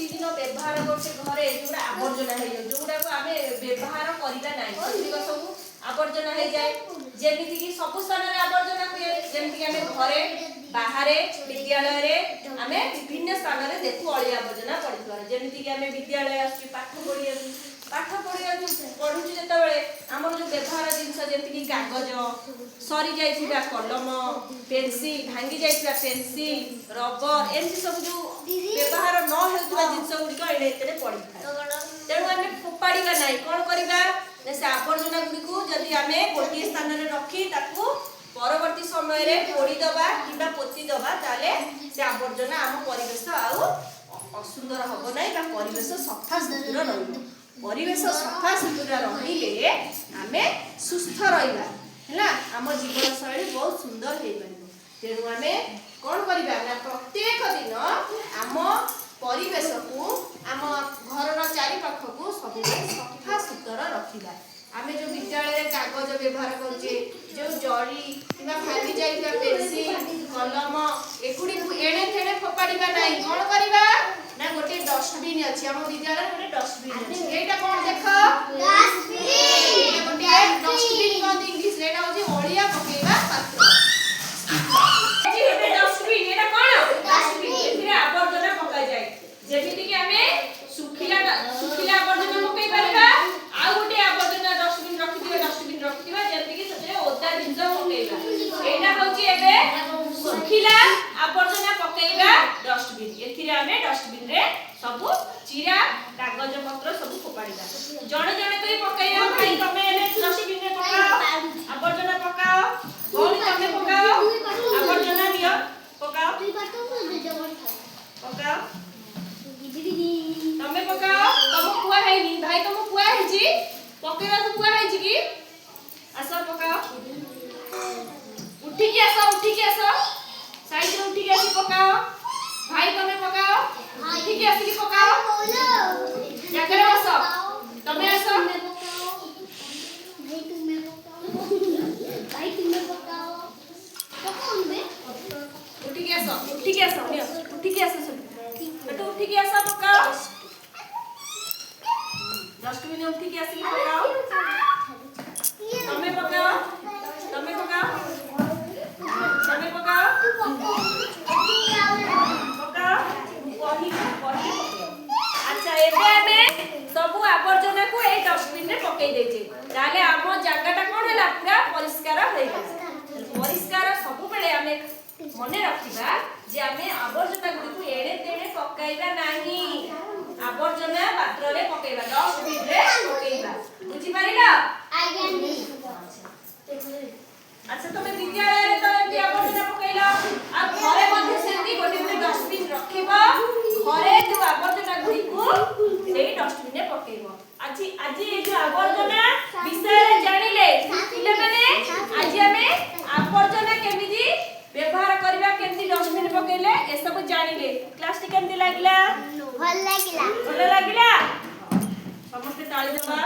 प्रतिदिन व्यवहार करते घरे जोड़ा आवर्जना है जोड़ा को आमे व्यवहार करिला नाही सेतिक सब आवर्जना है जाए जेमिति कि सब स्थान रे आवर्जना हुए जेमिति कि आमे घरे बाहर विद्यालय रे आमे विभिन्न स्थान रे देखु अळी आवर्जना पड़िथवा जेमिति कि आमे विद्यालय आसी पाठ पढ़ुछु जेतेबेले हमर जो व्यवहार जिंस जेमिति कि कागज सरी जाइथिबा कलम पेंसिल भांगी जाइथिबा पेंसिल रबर एमसी सब जो व्यवहार न हेउथबा जिंस गुडी को एने एतरे पड़ी था तेणु आमे फोपाड़ीबा नाही कोन करिबा से आवर्जना गुडी को जदी आमे गोटी स्थान रे रखी ताकू परवर्ती समय रे पोड़ी दबा किबा पोती दबा ताले से आवर्जना हम परिवेश आउ असुंदर हबो नाही बा परिवेश सफा सुंदर रहइबो परिवेश सफा सुंदर रहिले आमे सुस्थ रहिबा हैला हम जीवन शैली बहुत सुंदर हे परिबो तेणु आमे कोन करिबा ना प्रत्येक दिन आम परिवेश को आम घर चारि पाख को सब सफा सुंदर रखिबा आमे जो विद्यालय रे कागज व्यवहार करजे जो जड़ी किबा भागी जाइबा पेंसिल कलम एकुडी एणे थेणे फोपाडीबा नाही कोन करिबा ना गोटे डस्टबिन अछि हम विद्यालय गोटे डस्टबिन अछि एटा कोन देखो डस्टबिन गोटे डस्टबिन कोन इंग्लिश रे एटा होची ओळिया पकेबा पात्र एजी गोटे डस्टबिन एटा कोन डस्टबिन एथिरे आवर्जना पकाय जाय जेमिति कि हमें सुखिला आवर्जना पकाई परबा आ गोटे आवर्जना डस्टबिन रखिथिबा जेमिति कि सते ओदा जिंस पकेबा एटा होची एबे सुखिला आवर्जना पकेबा डस्टबिन एथिरे हमें डस्टबिन रे सब चिरा कागज पत्र सब फोपाडीबा जणे जणे कई पकाइबा भाई तमे एने डस्टबिन रे पकाओ आवर्जना पकाओ बोली तमे पकाओ आवर्जना दियो पकाओ पकाओ तमे पकाओ तम कुआ हैनी भाई तम कुआ हैची पकेबा तो कुआ हैची की आसा पकाओ उठी के आसो साइड रे उठी के आसी पकाओ भाई तमे पकाओ उठी के आसी पकाओ जाकर बसो तमे आसो भाई तुमे पकाओ उठी के आसो बेटा उठी के आसो पकाओ डस्टबिन में उठी के आसी पकाओ तमे पकाओ अच्छा एबे हमें सब आवर्जना को ए डस्टबिन रे पकई देजे ताले हम जगहटा कोन होला पूरा परिष्कार होई परिष्कार सब बेले हमें मने रखिबा जे हमें आवर्जना गुडी को एड़े तेड़े पकाइबा नाही आवर्जना पात्र रे पकाइबा डस्टबिन रे पकाइबा बुझी पारिला अच्छा तुम विद्यालय रे तो एती आवर्जना पकाइला आ घरे मध्ये सेती गोटे गोटे डस्टबिन रखिबा घरे जो आवर्जना गुडी को सेही डस्टबिन रे पकाइबो आज ए जो आवर्जना विषय रे जानिले पिले माने आज हमें आवर्जना केमिति व्यवहार करबा केमिति डस्टबिन पकाइले ए सब जानिले क्लास टी केमिति लागला भल लागिला समस्त ताली देबा।